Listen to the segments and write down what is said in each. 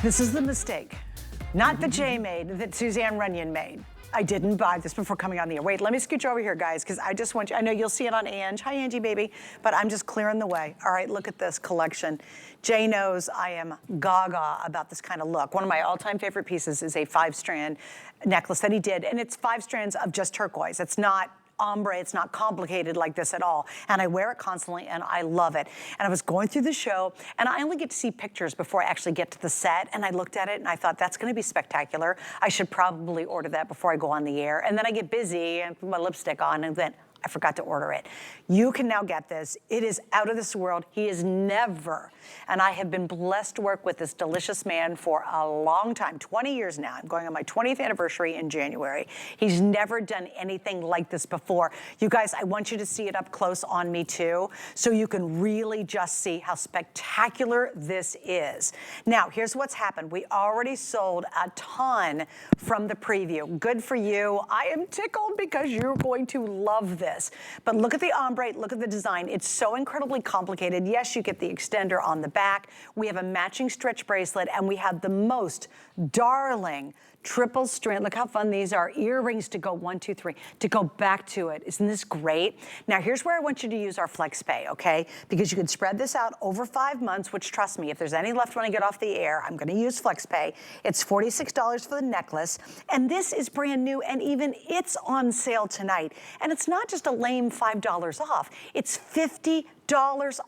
This is the mistake, not that Jay made, that Suzanne Runyon made. I didn't buy this before coming on the air. Wait, let me scooch over here, guys, because I just want you, I know you'll see it on Ange. Hi, Angie, baby. But I'm just clearing the way. All right, look at this collection. Jay knows I am gaga about this kind of look. One of my all-time favorite pieces is a 5-strand necklace that he did, and it's 5 strands of just turquoise. It's not ombre, it's not complicated like this at all. And I wear it constantly and I love it. And I was going through the show and I only get to see pictures before I actually get to the set. And I looked at it and I thought, that's gonna be spectacular. I should probably order that before I go on the air. And then I get busy and put my lipstick on and then I forgot to order it. You can now get this. It is out of this world. He is never, and I have been blessed to work with this delicious man for a long time, 20 years now. I'm going on my 20th anniversary in January. He's never done anything like this before. You guys, I want you to see it up close on me too, so you can really just see how spectacular this is. Now, here's what's happened. We already sold a ton from the preview. Good for you. I am tickled because you're going to love this. But look at the ombre, look at the design. It's so incredibly complicated. Yes, you get the extender on the back. We have a matching stretch bracelet, and we have the most darling triple strand. Look how fun these are. Earrings to go 1, 2, 3, to go back to it. Isn't this great? Now, here's where I want you to use our flex pay, okay? Because you can spread this out over 5 months, which, trust me, if there's any left when I get off the air, I'm gonna use flex pay. It's $46 for the necklace, and this is brand new, and even it's on sale tonight. And it's not just a lame $5 off. It's $50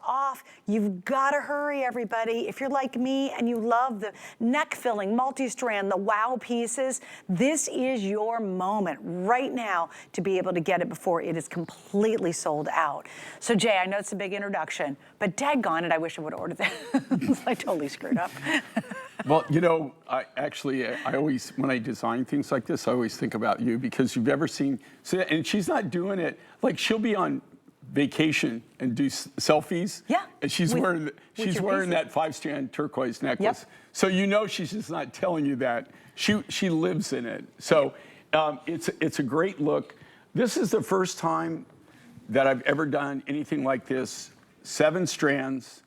off. You've got to hurry, everybody. If you're like me and you love the neck filling, multi-strand, the wow pieces, this is your moment right now to be able to get it before it is completely sold out. So Jay, I know it's a big introduction, but daggone it, I wish I would have ordered that. I totally screwed up. Well, you know, I always, when I design things like this, I always think about you because you've ever seen, and she's not doing it, like she'll be on vacation and do selfies. Yeah. And she's wearing that 5-strand turquoise necklace. Yep. So you know she's just not telling you that. She lives in it. So it's a great look. This is the first time that I've ever done anything like this. 7 strands.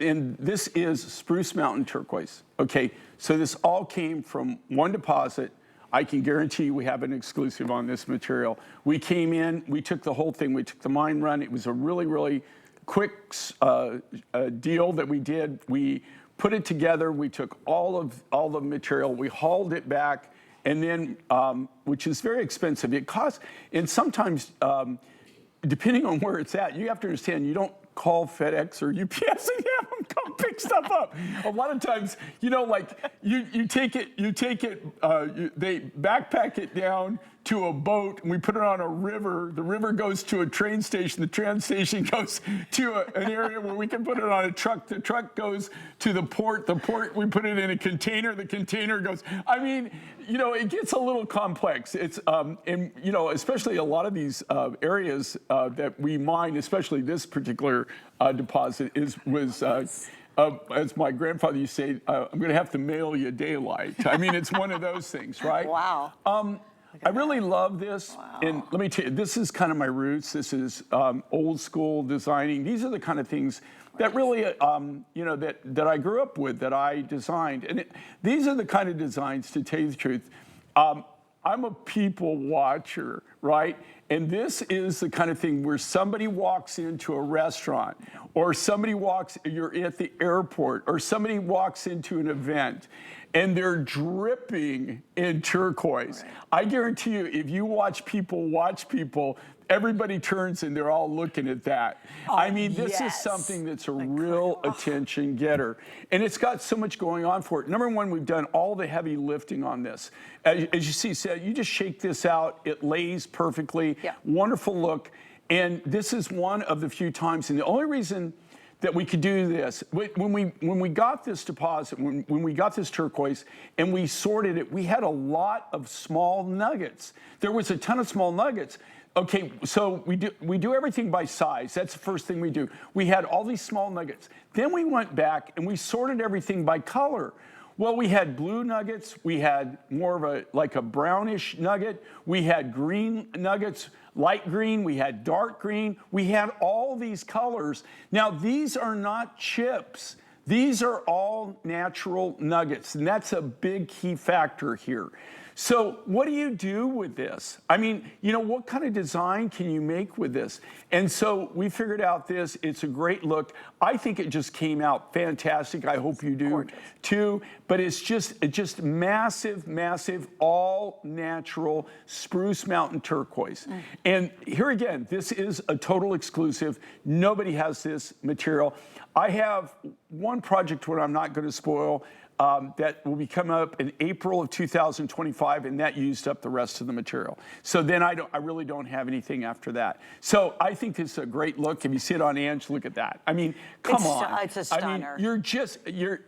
And this is Spruce Mountain turquoise. Okay, so this all came from one deposit. I can guarantee you we have an exclusive on this material. We came in, we took the whole thing, we took the mine run. It was a really, really quick deal that we did. We put it together, we took all the material, we hauled it back, and then, which is very expensive. It costs, and sometimes, depending on where it's at, you have to understand, you don't call FedEx or UPS and have them come pick stuff up. A lot of times, you know, like you take it, they backpack it down to a boat and we put it on a river. The river goes to a train station. The train station goes to an area where we can put it on a truck. The truck goes to the port. The port, we put it in a container. The container goes, I mean, you know, it gets a little complex. It's, and you know, especially a lot of these areas that we mine, especially this particular deposit was, as my grandfather used to say, I'm gonna have to mail you daylight. I mean, it's one of those things, right? Wow. I really love this, wow. And let me tell you, this is kind of my roots. This is old school designing. These are the kind of things that really, you know, that I grew up with, that I designed. And these are the kind of designs, to tell you the truth, I'm a people watcher, right? And this is the kind of thing where somebody walks into a restaurant, or somebody you're at the airport, or somebody walks into an event, and they're dripping in turquoise. Right. I guarantee you, if you watch people, everybody turns and they're all looking at that. Oh, I mean, this is something that's a real attention getter. And it's got so much going on for it. Number one, we've done all the heavy lifting on this. As you see, you just shake this out, it lays perfectly, wonderful look. And this is one of the few times, and the only reason that we could do this, when we got this deposit, when we got this turquoise and we sorted it, we had a lot of small nuggets. There was a ton of small nuggets. Okay, so we do everything by size. That's the first thing we do. We had all these small nuggets. Then we went back and we sorted everything by color. Well, we had blue nuggets. We had more of like a brownish nugget. We had green nuggets, light green. We had dark green. We had all these colors. Now, these are not chips. These are all natural nuggets, and that's a big key factor here. So what do you do with this? I mean, you know, what kind of design can you make with this? And so we figured out this. It's a great look. I think it just came out fantastic. I hope you do too. But it's just massive, massive, all natural spruce mountain turquoise. And here again, this is a total exclusive. Nobody has this material. I have one project where I'm not going to spoil, that will be coming up in April of 2025, and that used up the rest of the material. So then I really don't have anything after that. So I think this is a great look. If you see it on Ange, look at that. I mean, come on. It's a stunner. I mean,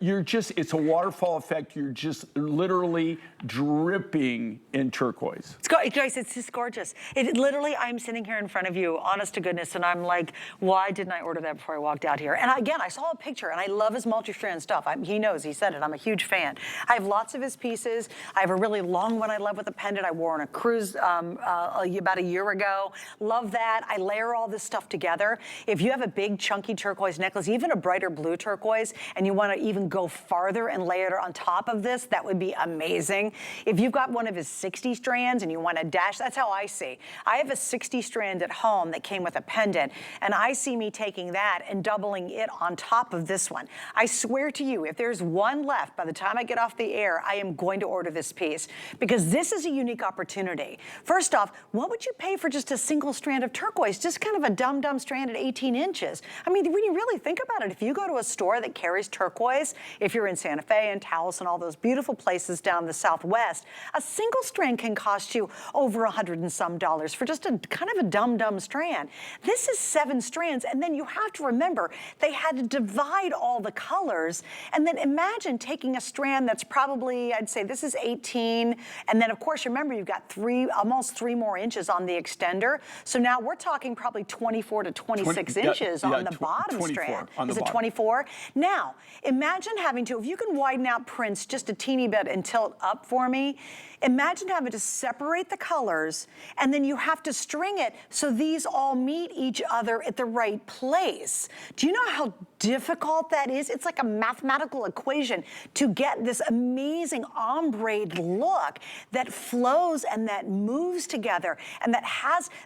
you're just, it's a waterfall effect. You're just literally dripping in turquoise. Guys, it's just gorgeous. Literally, I'm sitting here in front of you, honest to goodness, and I'm like, why didn't I order that before I walked out here? And again, I saw a picture, and I love his multi-strand stuff. He knows, he said it. I'm a huge fan. I have lots of his pieces. I have a really long one I love with a pendant. I wore on a cruise about a year ago. Love that. I layer all this stuff together. If you have a big chunky turquoise necklace, even a brighter blue turquoise, and you want to even go farther and layer it on top of this, that would be amazing. If you've got one of his 60 strands and you want to dash, that's how I see. I have a 60 strand at home that came with a pendant, and I see me taking that and doubling it on top of this one. I swear to you, if there's one left by the time I get off the air, I am going to order this piece because this is a unique opportunity. First off, what would you pay for just a single strand of turquoise? Just kind of a dumb strand at 18 inches. I mean, when you really think about it, if you go to a store that carries turquoise, if you're in Santa Fe and Taos and all those beautiful places down the Southwest, a single strand can cost you over $100 and some for just a kind of a dumb strand. This is 7 strands, and then you have to remember they had to divide all the colors, and then imagine taking a strand that's probably, I'd say this is 18, and then of course remember you've got almost 3 more inches on the extender. So now we're talking probably 24 to 26 inches on the bottom strand. Is it 24? Now, imagine having to, if you can widen out Prince just a teeny bit and tilt up for me, imagine having to separate the colors, and then you have to string it so these all meet each other at the right place. Do you know how difficult that is? It's like a mathematical equation to get this amazing ombre look that flows and that moves together and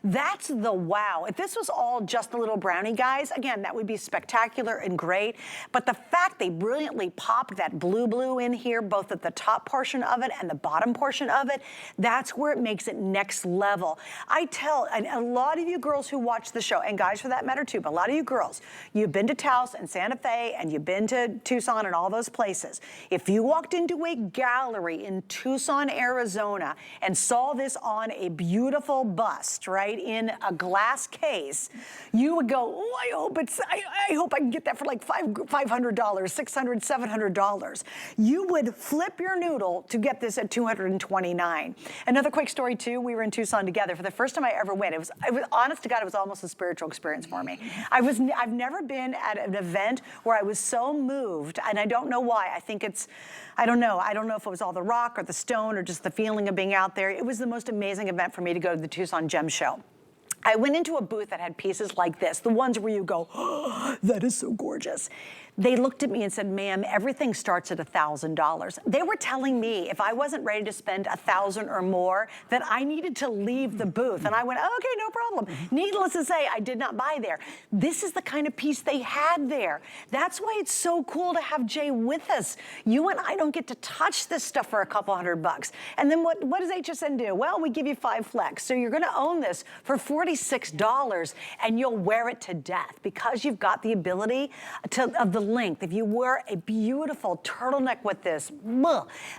that's the wow. If this was all just the little brownie guys, again, that would be spectacular and great. But the fact they brilliantly popped that blue in here, both at the top portion of it and the bottom portion of it, that's where it makes it next level. I tell, and a lot of you girls who watch the show, and guys for that matter too, but a lot of you girls, you've been to Taos and Santa Fe, and you've been to Tucson and all those places. If you walked into a gallery in Tucson, Arizona, and saw this on a beautiful bust, right, in a glass case, you would go, oh, I hope I can get that for like $500, $600, $700. You would flip your noodle to get this at $229. Another quick story too, we were in Tucson together for the first time I ever went. It was honest to God, it was almost a spiritual experience for me. I've never been at an event where I was so moved, and I don't know why. I think it's, I don't know if it was all the rock or the stone or just the feeling of being out there. It was the most amazing event for me to go to the Tucson Gem Show. I went into a booth that had pieces like this, the ones where you go, oh, that is so gorgeous. They looked at me and said, ma'am, everything starts at $1,000. They were telling me if I wasn't ready to spend $1,000 or more, that I needed to leave the booth. And I went, oh, okay, no problem. Needless to say, I did not buy there. This is the kind of piece they had there. That's why it's so cool to have Jay with us. You and I don't get to touch this stuff for a couple $100. And then what does HSN do? Well, we give you 5 flex. So you're gonna own this for $46 and you'll wear it to death because you've got the ability of the length. If you wear a beautiful turtleneck with this,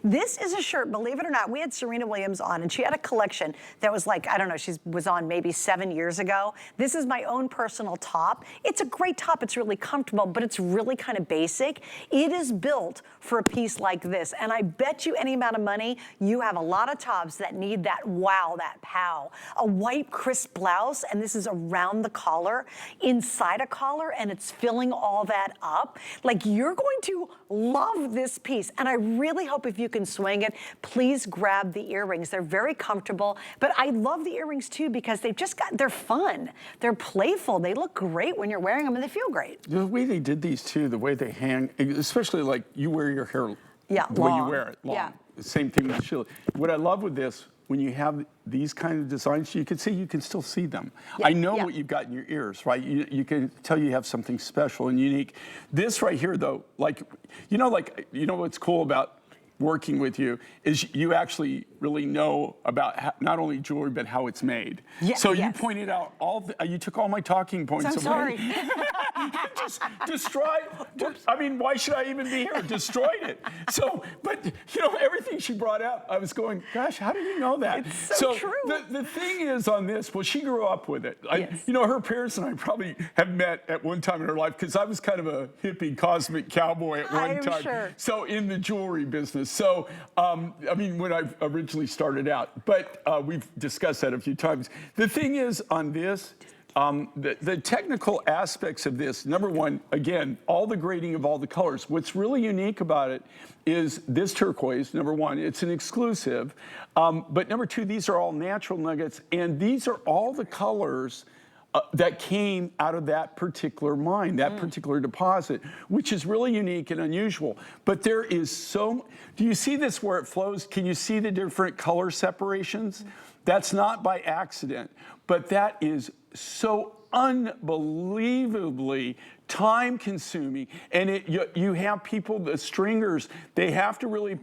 this is a shirt, believe it or not, we had Serena Williams on and she had a collection that was like, I don't know, she was on maybe 7 years ago. This is my own personal top. It's a great top, it's really comfortable, but it's really kind of basic. It is built for a piece like this. And I bet you any amount of money, you have a lot of tops that need that wow, that pow. A white crisp blouse blouse, and this is around the collar, inside a collar, and it's filling all that up. Like, you're going to love this piece, and I really hope if you can swing it, please grab the earrings. They're very comfortable, but I love the earrings too because they're fun. They're playful. They look great when you're wearing them, and they feel great. The way they did these too, the way they hang, especially like you wear your hair, the way you wear it, long. Yeah. The same thing with Sheila. What I love with this, when you have these kind of designs, you can still see them. Yeah, I know what you've got in your ears, right? You can tell you have something special and unique. This right here, though, like what's cool about working with you is you actually really know about not only jewelry, but how it's made. So you pointed out you took all my talking points away. I'm sorry. Just destroyed. I mean, why should I even be here? Destroyed it. So, but everything she brought up, I was going, gosh, how do you know that? It's so true. The thing is on this, well, she grew up with it. Her parents and I probably have met at one time in her life because I was kind of a hippie cosmic cowboy at one time. Sure. So in the jewelry business. So, I mean, when I originally started out, but we've discussed that a few times. The thing is on this, the technical aspects of this, number one, again, all the grading of all the colors. What's really unique about it is this turquoise, number one, it's an exclusive. But number two, these are all natural nuggets, and these are all the colors that came out of that particular mine, that particular deposit, which is really unique and unusual. But there is do you see this where it flows? Can you see the different color separations? That's not by accident, but that is so unbelievably time consuming. And you have people, the stringers, they have to really,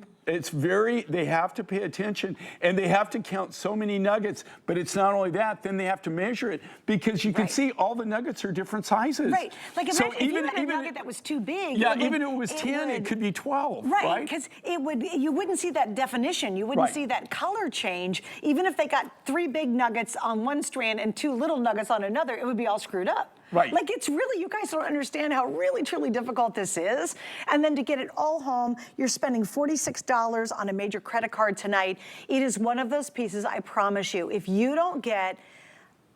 they have to pay attention and they have to count so many nuggets, but it's not only that, then they have to measure it because you can see all the nuggets are different sizes. Right, like imagine if you had a nugget that was too big. Yeah, even if it was 10, it could be 12, right? Because you wouldn't see that definition, you wouldn't see that color change. Even if they got 3 big nuggets on one strand and 2 little nuggets on another, it would be all screwed up. Right. Like, it's really, you guys don't understand how really, truly difficult this is. And then to get it all home, you're spending $46 on a major credit card tonight. It is one of those pieces, I promise you, if you don't get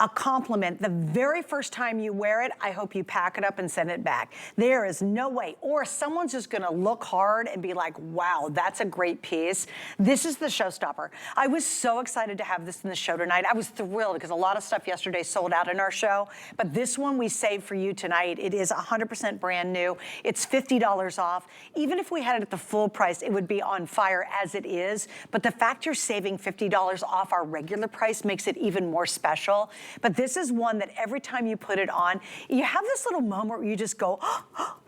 a compliment the very first time you wear it, I hope you pack it up and send it back. There is no way. Or someone's just gonna look hard and be like, wow, that's a great piece. This is the showstopper. I was so excited to have this in the show tonight. I was thrilled because a lot of stuff yesterday sold out in our show, but this one we saved for you tonight. It is 100% brand new. It's $50 off. Even if we had it at the full price, it would be on fire as it is, but the fact you're saving $50 off our regular price makes it even more special. But this is one that every time you put it on, you have this little moment where you just go,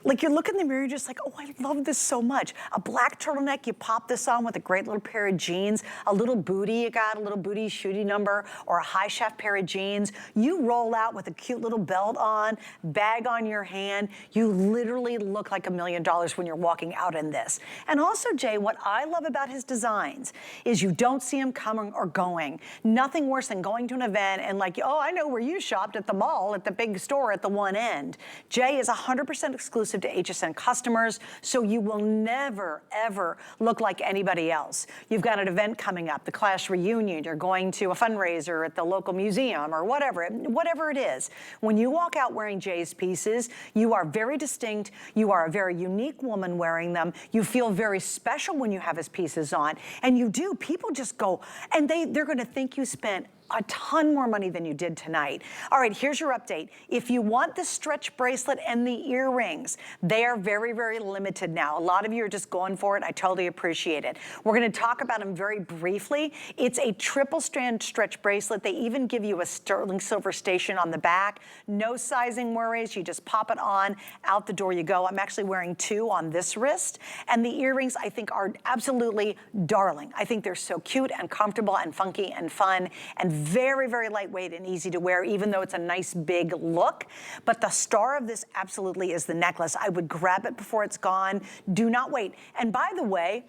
like you look in the mirror, you're just like, oh, I love this so much. A black turtleneck, you pop this on with a great little pair of jeans, a little booty, you got a little booty shooty number, or a high shaft pair of jeans. You roll out with a cute little belt on, bag on your hand. You literally look like $1 million when you're walking out in this. And also, Jay, what I love about his designs is you don't see him coming or going. Nothing worse than going to an event and like, oh, I know where you shopped at the mall, at the big store at the one end. Jay is 100% exclusive to HSN customers, so you will never, ever look like anybody else. You've got an event coming up, the class reunion, you're going to a fundraiser at the local museum or whatever it is. When you walk out wearing Jay's pieces, you are very distinct, you are a very unique woman wearing them, you feel very special when you have his pieces on, and you do, people just go, and they're gonna think you spent a ton more money than you did tonight. All right, here's your update. If you want the stretch bracelet and the earrings, they are very, very limited now. A lot of you are just going for it. I totally appreciate it. We're gonna talk about them very briefly. It's a triple strand stretch bracelet. They even give you a sterling silver station on the back. No sizing worries. You just pop it on, out the door you go. I'm actually wearing 2 on this wrist. And the earrings, I think, are absolutely darling. I think they're so cute and comfortable and funky and fun and very, very lightweight and easy to wear, even though it's a nice big look. But the star of this absolutely is the necklace. I would grab it before it's gone. Do not wait. And by the way,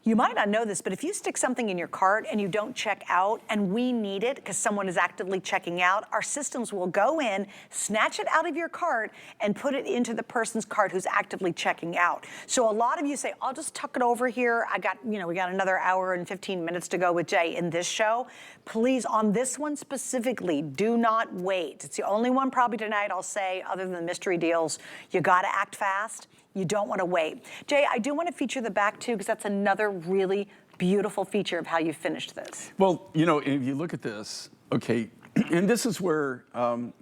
you might not know this, but if you stick something in your cart and you don't check out, and we need it because someone is actively checking out, our systems will go in, snatch it out of your cart, and put it into the person's cart who's actively checking out. So a lot of you say, I'll just tuck it over here. We got another hour and 15 minutes to go with Jay in this show. Please, on On this one specifically, do not wait. It's the only one probably tonight I'll say, other than the mystery deals, you gotta act fast. You don't wanna wait. Jay, I do wanna feature the back too, because that's another really beautiful feature of how you finished this. Well, you know, if you look at this, okay, and this is where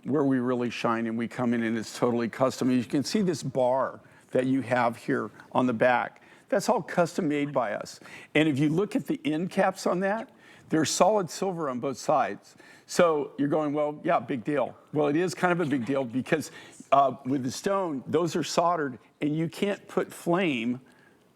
we really shine and we come in and it's totally custom. You can see this bar that you have here on the back. That's all custom made by us. And if you look at the end caps on that, they're solid silver on both sides. So you're going, well, yeah, big deal. Well, it is kind of a big deal because with the stone, those are soldered and you can't put flame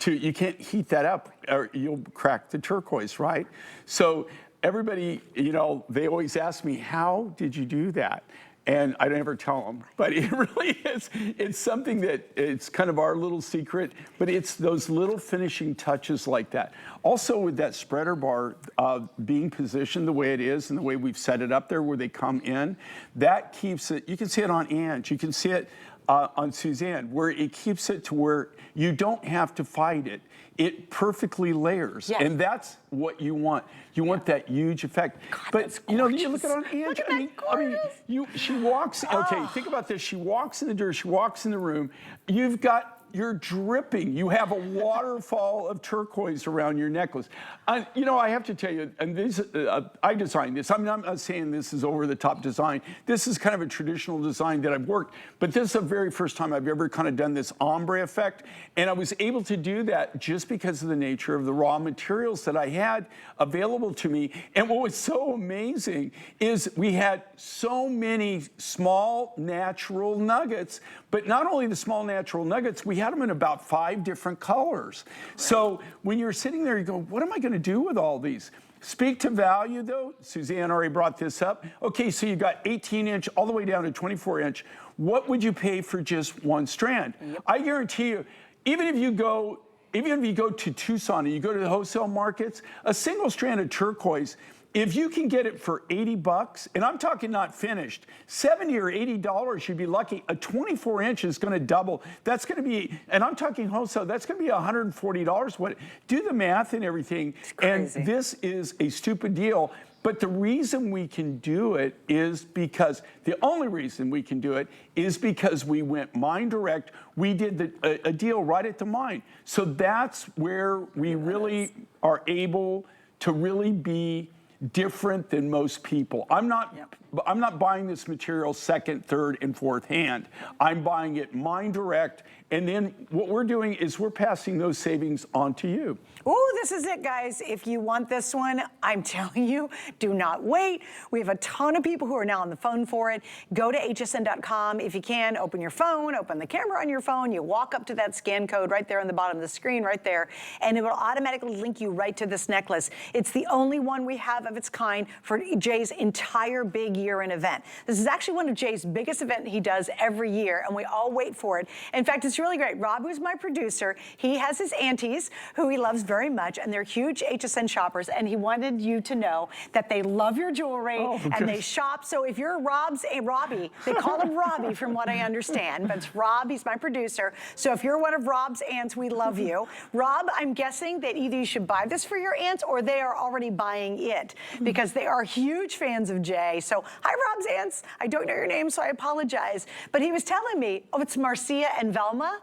you can't heat that up or you'll crack the turquoise, right? So everybody, you know, they always ask me, how did you do that? And I never tell them, but it really is, it's something that it's kind of our little secret, but it's those little finishing touches like that. Also with that spreader bar being positioned the way it is and the way we've set it up there where they come in, that keeps it, you can see it on Ange, you can see it on Suzanne, where it keeps it to where you don't have to fight it. It perfectly layers, and that's what you want. You want that huge effect. God, but you know, you look at it on Ange. Look at that She walks. Okay, think about this. She walks in the door. She walks in the room. You're dripping. You have a waterfall of turquoise around your necklace. You know, I have to tell you, and this, I designed this. I'm not saying this is over-the-top design. This is kind of a traditional design that I've worked, but this is the very first time I've ever kind of done this ombre effect, and I was able to do that just because of the nature of the raw materials that I had available to me. And what was so amazing is we had so many small natural nuggets, but not only the small natural nuggets, we had them in about 5 different colors. Right. So when you're sitting there, you go, what am I going to do with all these? Speak to value, though. Suzanne already brought this up. Okay, so you got 18-inch all the way down to 24-inch. What would you pay for just one strand? Yep. I guarantee you, even if you go to Tucson and you go to the wholesale markets, a single strand of turquoise, if you can get it for $80, and I'm talking not finished, $70 or $80, you'd be lucky. A 24-inch is going to double. That's going to be, and I'm talking wholesale, that's going to be $140. What? Do the math and everything. It's crazy. And this is a stupid deal. But the reason we can do it is because, the only reason we can do it is because we went mine direct. We did a deal right at the mine. So that's where we really are able to really be different than most people. I'm not buying this material second, third, and fourth hand. I'm buying it mine direct, and then what we're doing is we're passing those savings on to you. Ooh, this is it, guys. If you want this one, I'm telling you, do not wait. We have a ton of people who are now on the phone for it. Go to hsn.com if you can. Open your phone, open the camera on your phone. You walk up to that scan code right there on the bottom of the screen right there, and it will automatically link you right to this necklace. It's the only one we have of its kind for Jay's entire big year-end event. This is actually one of Jay's biggest events he does every year, and we all wait for it. In fact, it's really great. Rob, who's my producer, he has his aunties, who he loves very much, and they're huge HSN shoppers, and he wanted you to know that they love your jewelry, and they shop. So if you're Robbie, they call him Robbie from what I understand, but it's Rob, he's my producer. So if you're one of Rob's aunts, we love you. Rob, I'm guessing that either you should buy this for your aunts or they are already buying it because they are huge fans of Jay. So hi, Rob's aunts. I don't know your name, so I apologize. But he was telling me, oh, it's Marcia and Velma.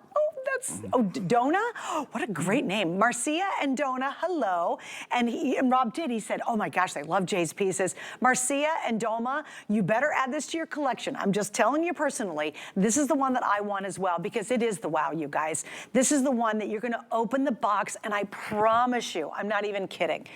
Donna? Oh, what a great name. Marcia and Donna, hello. And Rob did, he said, oh my gosh, they love Jay's pieces. Marcia and Doma, you better add this to your collection. I'm just telling you personally, this is the one that I want as well because it is the wow, you guys. This is the one that you're gonna open the box and I promise you, I'm not even kidding.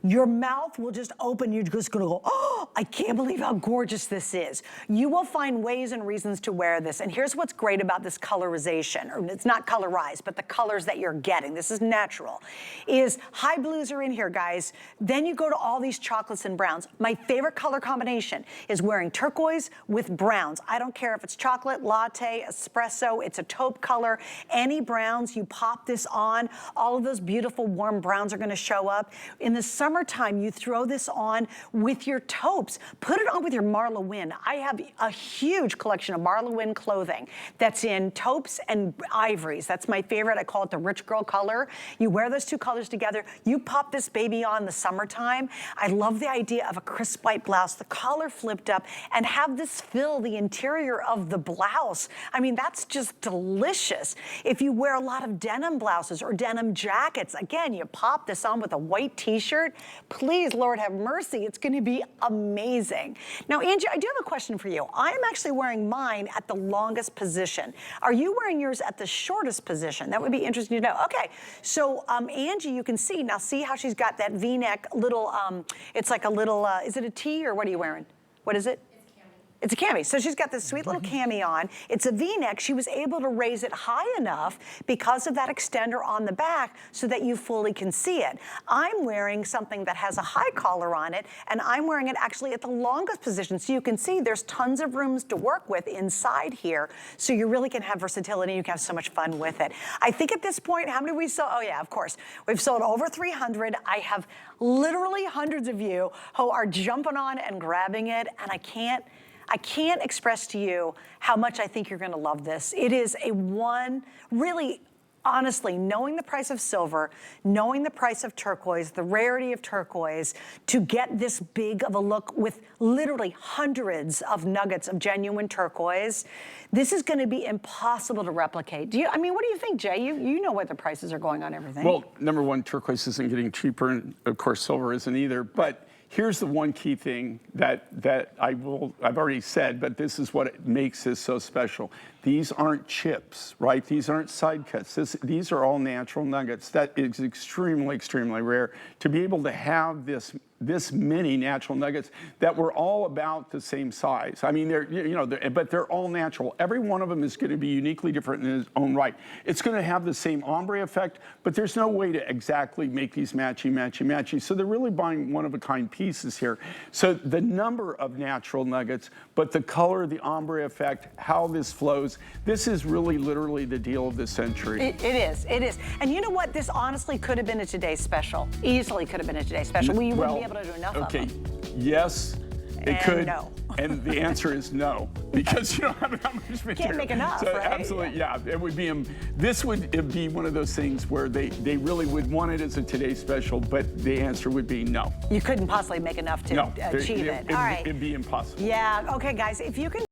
Your mouth will just open. You're just gonna go, oh, I can't believe how gorgeous this is. You will find ways and reasons to wear this. And here's what's great about this colorization, or it's not colorized, but the colors that you're getting, this is natural, is high blues are in here, guys. Then you go to all these chocolates and browns. My favorite color combination is wearing turquoise with browns. I don't care if it's chocolate, latte, espresso, it's a taupe color, any browns, you pop this on, all of those beautiful warm browns are gonna show up. In the summer summertime, you throw this on with your taupes. Put it on with your Marla Wynn. I have a huge collection of Marla Wynn clothing that's in taupes and ivories. That's my favorite. I call it the rich girl color. You wear those two colors together. You pop this baby on in the summertime. I love the idea of a crisp white blouse, the collar flipped up, and have this fill the interior of the blouse. I mean, that's just delicious. If you wear a lot of denim blouses or denim jackets, again, you pop this on with a white t-shirt. Please, Lord have mercy, it's gonna be amazing. Now, Angie, I do have a question for you. I'm actually wearing mine at the longest position. Are you wearing yours at the shortest position? That would be interesting to know. Okay, so Angie, you can see, now see how she's got that V-neck little, it's like a little, is it a T or what are you wearing? What is it? It's a cami. So she's got this sweet little cami on. It's a V-neck. She was able to raise it high enough because of that extender on the back so that you fully can see it. I'm wearing something that has a high collar on it, and I'm wearing it actually at the longest position. So you can see there's tons of rooms to work with inside here. So you really can have versatility. You can have so much fun with it. I think at this point, how many we sold? Oh yeah, of course. We've sold over 300. I have literally hundreds of you who are jumping on and grabbing it, and I can't express to you how much I think you're gonna love this. It is really, honestly, knowing the price of silver, knowing the price of turquoise, the rarity of turquoise, to get this big of a look with literally hundreds of nuggets of genuine turquoise, this is gonna be impossible to replicate. I mean, what do you think, Jay? You know what the prices are going on everything. Well, number one, turquoise isn't getting cheaper, and of course, silver isn't either, but here's the one key thing that I've already said, but this is what makes this so special. These aren't chips, right? These aren't side cuts. These are all natural nuggets. That is extremely, extremely rare. To be able to have this many natural nuggets that were all about the same size. I mean, but they're all natural. Every one of them is going to be uniquely different in its own right. It's going to have the same ombre effect, but there's no way to exactly make these matchy, matchy, matchy. So they're really buying one-of-a-kind pieces here. So the number of natural nuggets, but the color, the ombre effect, how this flows, this is really literally the deal of the century. It is. And you know what? This honestly could have been a Today's Special. Easily could have been a Today's Special. We wouldn't be able to do enough of them. Yes, it could. No. And the answer is no, because you don't have that much material. Can't make enough, so right? Absolutely, yeah. It would be. This would be one of those things where they really would want it as a Today's Special, but the answer would be no. You couldn't possibly make enough to achieve it. All right. It'd be impossible. Yeah. Okay, guys. If you can.